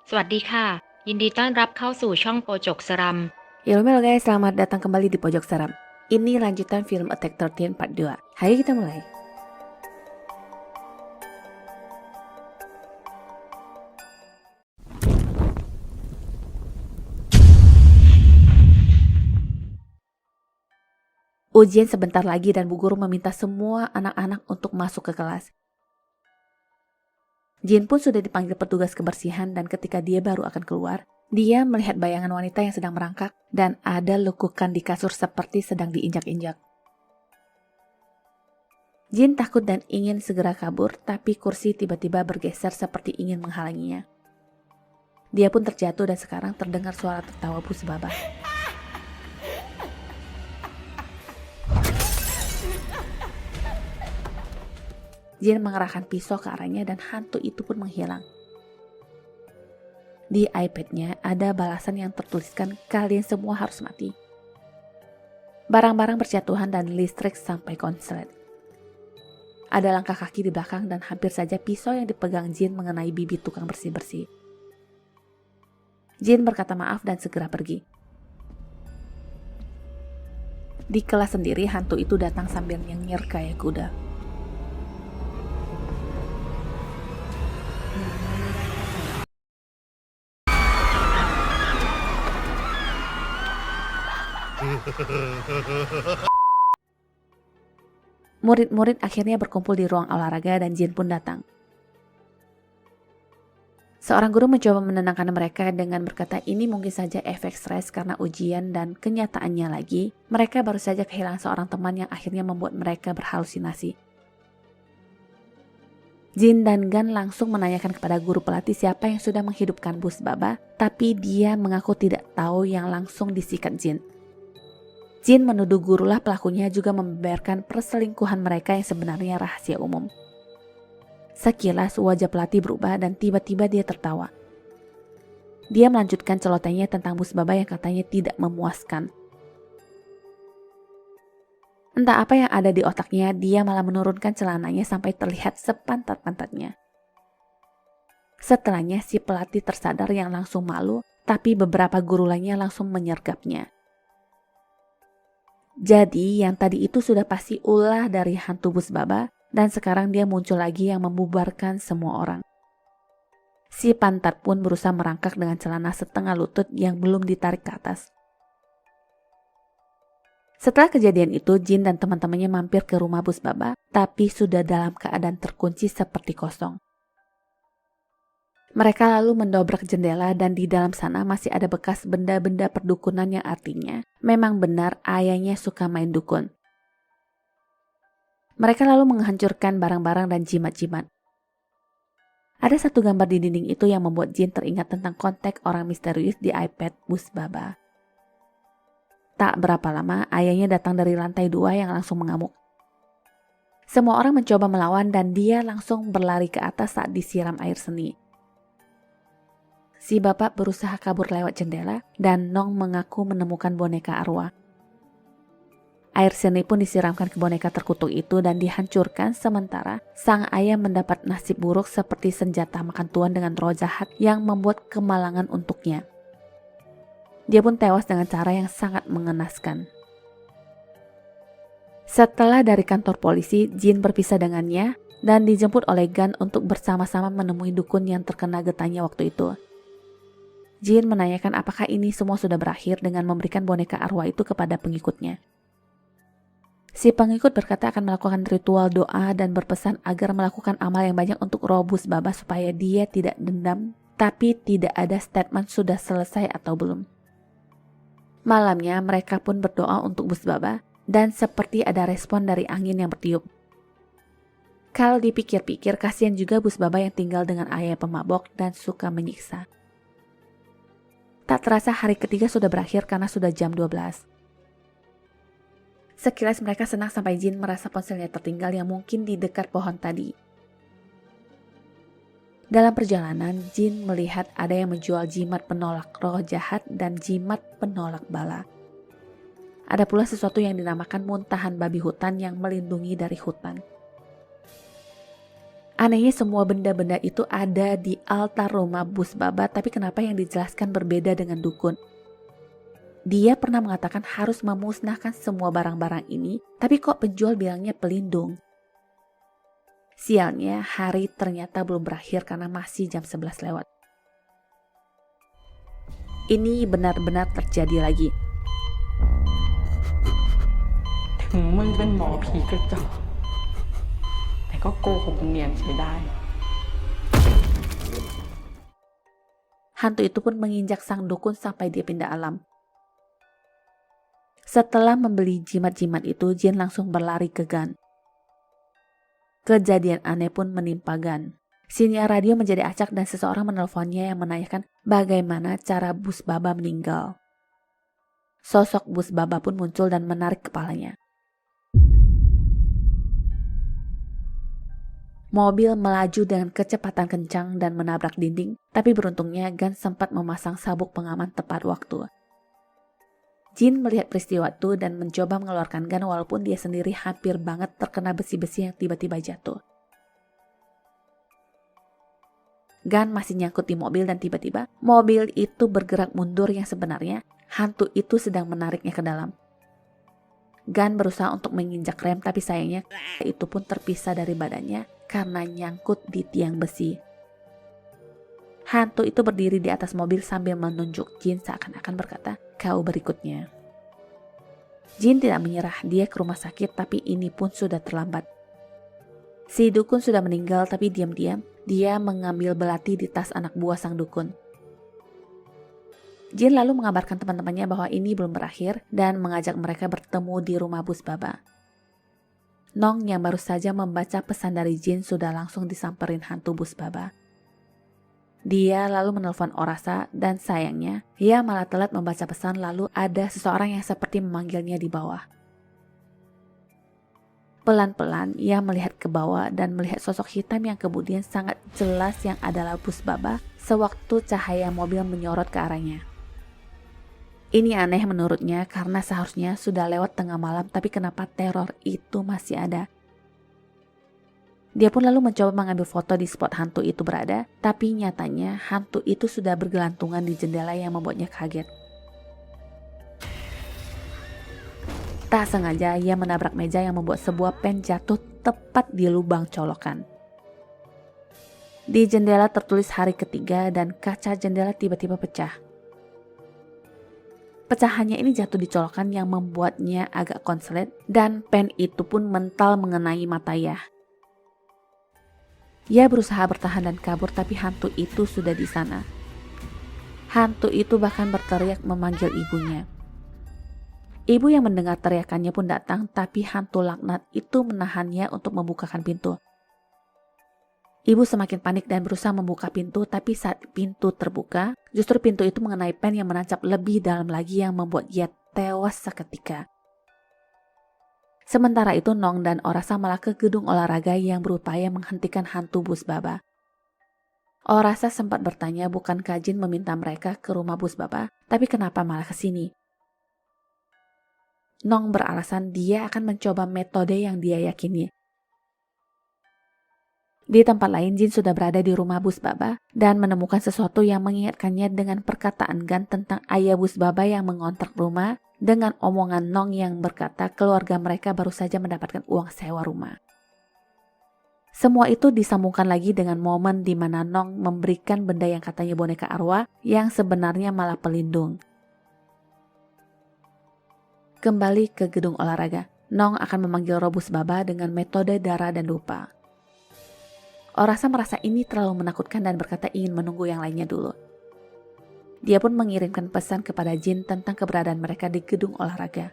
สวัสดีค่ะยินดีต้อนรับเข้าสู่ช่องโปจกสรัม Halo guys, selamat datang kembali di Pojok Seram. Ini lanjutan film Attack 13 Part 2. Hari kita mulai. Ujian sebentar lagi dan Bu Guru meminta semua anak-anak untuk masuk ke kelas. Jin pun sudah dipanggil petugas kebersihan dan ketika dia baru akan keluar, dia melihat bayangan wanita yang sedang merangkak dan ada lekukan di kasur seperti sedang diinjak-injak. Jin takut dan ingin segera kabur, tapi kursi tiba-tiba bergeser seperti ingin menghalanginya. Dia pun terjatuh dan sekarang terdengar suara tertawa Bu Subaba. Jin mengerahkan pisau ke arahnya dan hantu itu pun menghilang. Di iPad-nya ada balasan yang tertuliskan kalian semua harus mati. Barang-barang berjatuhan dan listrik sampai konslet. Ada langkah kaki di belakang dan hampir saja pisau yang dipegang Jin mengenai bibit tukang bersih-bersih. Jin berkata maaf dan segera pergi. Di kelas sendiri hantu itu datang sambil nyengir kayak kuda. Murid-murid akhirnya berkumpul di ruang olahraga dan Jin pun datang. Seorang guru mencoba menenangkan mereka dengan berkata ini mungkin saja efek stres karena ujian dan kenyataannya lagi, mereka baru saja kehilangan seorang teman yang akhirnya membuat mereka berhalusinasi. Jin dan Gan langsung menanyakan kepada guru pelatih siapa yang sudah menghidupkan Bu Subaba, tapi dia mengaku tidak tahu yang langsung disikat Jin. Jin menuduh gurulah pelakunya juga membeberkan perselingkuhan mereka yang sebenarnya rahasia umum. Sekilas wajah pelatih berubah dan tiba-tiba dia tertawa. Dia melanjutkan celotehannya tentang Bu Subaba yang katanya tidak memuaskan. Entah apa yang ada di otaknya, dia malah menurunkan celananya sampai terlihat sepantat-pantatnya. Setelahnya si pelatih tersadar yang langsung malu, tapi beberapa guru lainnya langsung menyergapnya. Jadi yang tadi itu sudah pasti ulah dari hantu Bu Subaba dan sekarang dia muncul lagi yang membubarkan semua orang. Si pantat pun berusaha merangkak dengan celana setengah lutut yang belum ditarik ke atas. Setelah kejadian itu, Jin dan teman-temannya mampir ke rumah Bu Subaba, tapi sudah dalam keadaan terkunci seperti kosong. Mereka lalu mendobrak jendela dan di dalam sana masih ada bekas benda-benda perdukunan yang artinya memang benar ayahnya suka main dukun. Mereka lalu menghancurkan barang-barang dan jimat-jimat. Ada satu gambar di dinding itu yang membuat Jin teringat tentang kontak orang misterius di iPad Bu Subaba. Tak berapa lama ayahnya datang dari lantai 2 yang langsung mengamuk. Semua orang mencoba melawan dan dia langsung berlari ke atas saat disiram air seni. Si bapak berusaha kabur lewat jendela dan Nong mengaku menemukan boneka arwah. Air seni pun disiramkan ke boneka terkutuk itu dan dihancurkan sementara sang ayah mendapat nasib buruk seperti senjata makan tuan dengan roh jahat yang membuat kemalangan untuknya. Dia pun tewas dengan cara yang sangat mengenaskan. Setelah dari kantor polisi, Jin berpisah dengannya dan dijemput oleh Gan untuk bersama-sama menemui dukun yang terkena getahnya waktu itu. Jin menanyakan apakah ini semua sudah berakhir dengan memberikan boneka arwah itu kepada pengikutnya. Si pengikut berkata akan melakukan ritual doa dan berpesan agar melakukan amal yang banyak untuk roh Bu Subaba supaya dia tidak dendam, tapi tidak ada statement sudah selesai atau belum. Malamnya mereka pun berdoa untuk Bu Subaba dan seperti ada respon dari angin yang bertiup. Kalau dipikir-pikir kasihan juga Bu Subaba yang tinggal dengan ayah pemabok dan suka menyiksa. Tak terasa hari ketiga sudah berakhir karena sudah jam 12. Sekilas mereka senang sampai Jin merasa ponselnya tertinggal yang mungkin di dekat pohon tadi. Dalam perjalanan, Jin melihat ada yang menjual jimat penolak roh jahat dan jimat penolak bala. Ada pula sesuatu yang dinamakan muntahan babi hutan yang melindungi dari hutan. Anehnya semua benda-benda itu ada di altar rumah Bus Baba, tapi kenapa yang dijelaskan berbeda dengan dukun? Dia pernah mengatakan harus memusnahkan semua barang-barang ini, tapi kok penjual bilangnya pelindung? Sialnya, hari ternyata belum berakhir karena masih jam 11 lewat. Ini benar-benar terjadi lagi. ถึงมึงเป็นหมอผีกระจอกแต่ก็โกหกเนียนใช้ได้ Hantu itu pun menginjak sang dukun sampai dia pindah alam. Setelah membeli jimat-jimat itu, Jin langsung berlari ke Gan. Kejadian aneh pun menimpa Gan. Sinyal radio menjadi acak dan seseorang menelponnya yang menanyakan bagaimana cara Bus Baba meninggal. Sosok Bus Baba pun muncul dan menarik kepalanya. Mobil melaju dengan kecepatan kencang dan menabrak dinding, tapi beruntungnya Gan sempat memasang sabuk pengaman tepat waktu. Jin melihat peristiwa itu dan mencoba mengeluarkan Gan walaupun dia sendiri hampir banget terkena besi-besi yang tiba-tiba jatuh. Gan masih nyangkut di mobil dan tiba-tiba mobil itu bergerak mundur yang sebenarnya hantu itu sedang menariknya ke dalam. Gan berusaha untuk menginjak rem tapi sayangnya itu pun terpisah dari badannya karena nyangkut di tiang besi. Hantu itu berdiri di atas mobil sambil menunjuk Jin seakan-akan berkata, "Kau berikutnya." Jin tidak menyerah, dia ke rumah sakit tapi ini pun sudah terlambat. Si dukun sudah meninggal tapi diam-diam dia mengambil belati di tas anak buah sang dukun. Jin lalu mengabarkan teman-temannya bahwa ini belum berakhir dan mengajak mereka bertemu di rumah Bus Baba. Nong yang baru saja membaca pesan dari Jin sudah langsung disamperin hantu Bus Baba. Dia lalu menelpon Orasa dan sayangnya ia malah telat membaca pesan lalu ada seseorang yang seperti memanggilnya di bawah. Pelan-pelan ia melihat ke bawah dan melihat sosok hitam yang kemudian sangat jelas yang adalah Bus Baba sewaktu cahaya mobil menyorot ke arahnya. Ini aneh menurutnya karena seharusnya sudah lewat tengah malam tapi kenapa teror itu masih ada. Dia pun lalu mencoba mengambil foto di spot hantu itu berada, tapi nyatanya hantu itu sudah bergelantungan di jendela yang membuatnya kaget. Tak sengaja ia menabrak meja yang membuat sebuah pen jatuh tepat di lubang colokan. Di jendela tertulis hari ketiga dan kaca jendela tiba-tiba pecah. Pecahannya ini jatuh di colokan yang membuatnya agak konslet dan pen itu pun mental mengenai Matayah. Ia berusaha bertahan dan kabur tapi hantu itu sudah di sana. Hantu itu bahkan berteriak memanggil ibunya. Ibu yang mendengar teriakannya pun datang tapi hantu laknat itu menahannya untuk membukakan pintu. Ibu semakin panik dan berusaha membuka pintu tapi saat pintu terbuka, justru pintu itu mengenai pen yang menancap lebih dalam lagi yang membuat dia tewas seketika. Sementara itu Nong dan Orasa malah ke gedung olahraga yang berupaya menghentikan hantu Bus Baba. Orasa sempat bertanya bukankah Jin meminta mereka ke rumah Bus Baba, tapi kenapa malah ke sini? Nong beralasan dia akan mencoba metode yang dia yakini. Di tempat lain Jin sudah berada di rumah Bus Baba dan menemukan sesuatu yang mengingatkannya dengan perkataan Gan tentang ayah Bus Baba yang mengontrak rumah dengan omongan Nong yang berkata keluarga mereka baru saja mendapatkan uang sewa rumah. Semua itu disambungkan lagi dengan momen di mana Nong memberikan benda yang katanya boneka arwah yang sebenarnya malah pelindung. Kembali ke gedung olahraga, Nong akan memanggil Bus Baba dengan metode darah dan lupa. Orasa merasa ini terlalu menakutkan dan berkata ingin menunggu yang lainnya dulu. Dia pun mengirimkan pesan kepada Jin tentang keberadaan mereka di gedung olahraga.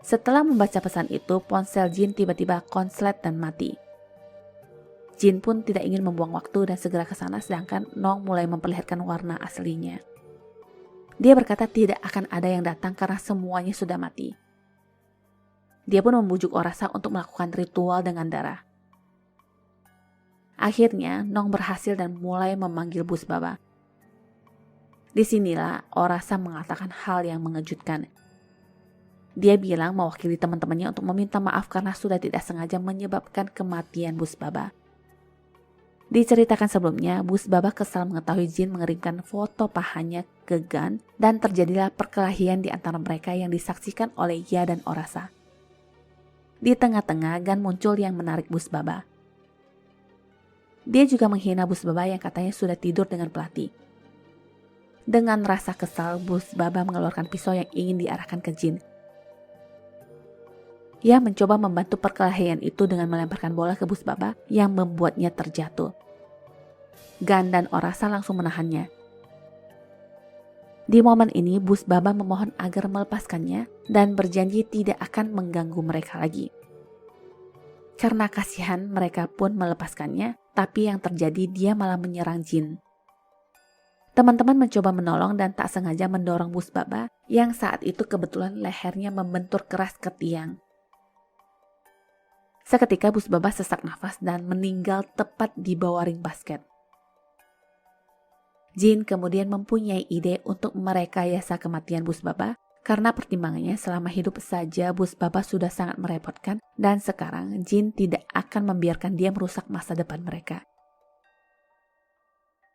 Setelah membaca pesan itu, ponsel Jin tiba-tiba konslet dan mati. Jin pun tidak ingin membuang waktu dan segera ke sana sedangkan Nong mulai memperlihatkan warna aslinya. Dia berkata tidak akan ada yang datang karena semuanya sudah mati. Dia pun membujuk Orasa untuk melakukan ritual dengan darah. Akhirnya Nong berhasil dan mulai memanggil Bus Baba. Disinilah Orasa mengatakan hal yang mengejutkan. Dia bilang mewakili teman-temannya untuk meminta maaf karena sudah tidak sengaja menyebabkan kematian Bus Baba. Diceritakan sebelumnya, Bus Baba kesal mengetahui Jin mengirimkan foto pahanya ke Gan dan terjadilah perkelahian di antara mereka yang disaksikan oleh Ya dan Orasa. Di tengah-tengah, Gan muncul yang menarik Bus Baba. Dia juga menghina Bus Baba yang katanya sudah tidur dengan pelatih. Dengan rasa kesal, Bus Baba mengeluarkan pisau yang ingin diarahkan ke Jin. Ia mencoba membantu perkelahian itu dengan melemparkan bola ke Bus Baba yang membuatnya terjatuh. Gan dan Orasa langsung menahannya. Di momen ini, Bus Baba memohon agar melepaskannya dan berjanji tidak akan mengganggu mereka lagi. Karena kasihan, mereka pun melepaskannya, tapi yang terjadi dia malah menyerang Jin. Teman-teman mencoba menolong dan tak sengaja mendorong Bus Baba yang saat itu kebetulan lehernya membentur keras ke tiang. Seketika Bus Baba sesak nafas dan meninggal tepat di bawah ring basket. Jin kemudian mempunyai ide untuk merekayasa kematian Bus Baba karena pertimbangannya selama hidup saja Bus Baba sudah sangat merepotkan dan sekarang Jin tidak akan membiarkan dia merusak masa depan mereka.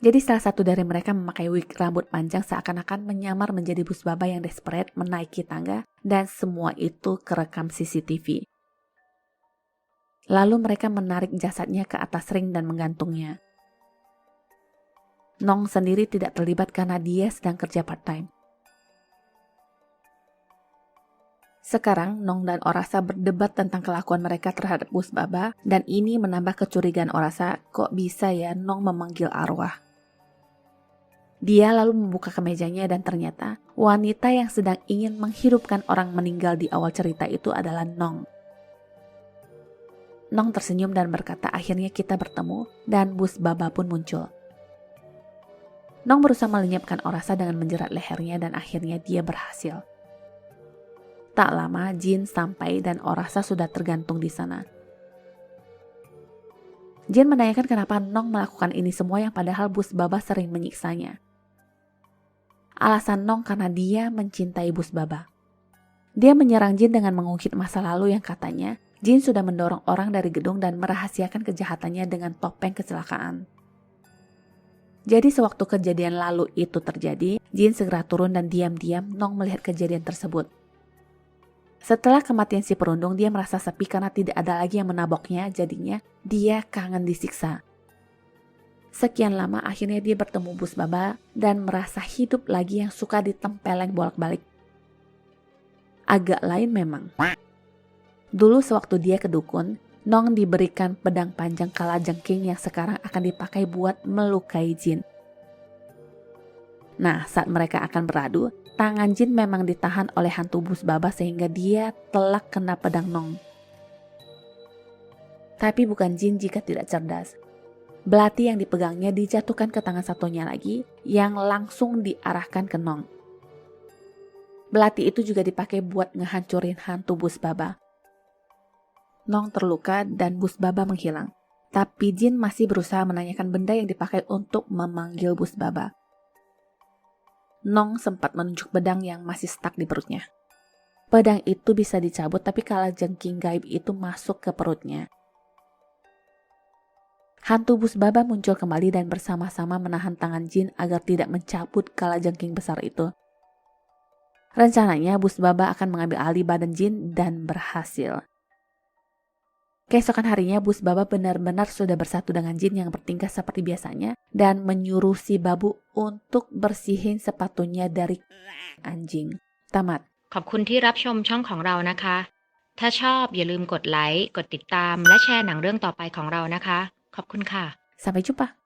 Jadi salah satu dari mereka memakai wig rambut panjang seakan-akan menyamar menjadi Bus Baba yang desperate menaiki tangga dan semua itu kerekam CCTV. Lalu mereka menarik jasadnya ke atas ring dan menggantungnya. Nong sendiri tidak terlibat karena dia sedang kerja part-time. Sekarang Nong dan Orasa berdebat tentang kelakuan mereka terhadap Bus Baba dan ini menambah kecurigaan Orasa, kok bisa ya Nong memanggil arwah. Dia lalu membuka kemejanya dan ternyata wanita yang sedang ingin menghidupkan orang meninggal di awal cerita itu adalah Nong. Nong tersenyum dan berkata akhirnya kita bertemu dan Bus Baba pun muncul. Nong berusaha melenyapkan Orasa dengan menjerat lehernya dan akhirnya dia berhasil. Tak lama Jin sampai dan Orasa sudah tergantung di sana. Jin menanyakan kenapa Nong melakukan ini semua yang padahal Bus Baba sering menyiksanya. Alasan Nong karena dia mencintai Bus Baba. Dia menyerang Jin dengan mengungkit masa lalu yang katanya Jin sudah mendorong orang dari gedung dan merahasiakan kejahatannya dengan topeng kecelakaan. Jadi sewaktu kejadian lalu itu terjadi, Jin segera turun dan diam-diam Nong melihat kejadian tersebut. Setelah kematian si perundung, dia merasa sepi karena tidak ada lagi yang menaboknya, jadinya dia kangen disiksa. Sekian lama akhirnya dia bertemu Bus Baba dan merasa hidup lagi yang suka ditempeleng bolak-balik. Agak lain memang. Dulu sewaktu dia ke dukun, Nong diberikan pedang panjang kalajengking yang sekarang akan dipakai buat melukai Jin. Nah, saat mereka akan beradu, tangan Jin memang ditahan oleh hantu Bus Baba sehingga dia telak kena pedang Nong. Tapi bukan Jin jika tidak cerdas. Belati yang dipegangnya dijatuhkan ke tangan satunya lagi yang langsung diarahkan ke Nong. Belati itu juga dipakai buat ngehancurin hantu Bus Baba. Nong terluka dan Bus Baba menghilang. Tapi Jin masih berusaha menanyakan benda yang dipakai untuk memanggil Bus Baba. Nong sempat menunjuk pedang yang masih stuck di perutnya. Pedang itu bisa dicabut tapi kalajengking gaib itu masuk ke perutnya. Hantu Bus Baba muncul kembali dan bersama-sama menahan tangan Jin agar tidak mencabut kalajengking besar itu. Rencananya Bus Baba akan mengambil alih badan Jin dan berhasil. Keesokan harinya Bus Baba benar-benar sudah bersatu dengan Jin yang bertingkah seperti biasanya dan menyuruh si babu untuk bersihin sepatunya dari anjing. Tamat. ขอบคุณที่รับชมช่องของเรานะคะ ถ้าชอบอย่าลืมกดไลค์ กดติดตาม และแชร์หนังเรื่องต่อไปของเรานะคะ ขอบคุณค่ะ Sampai jumpa.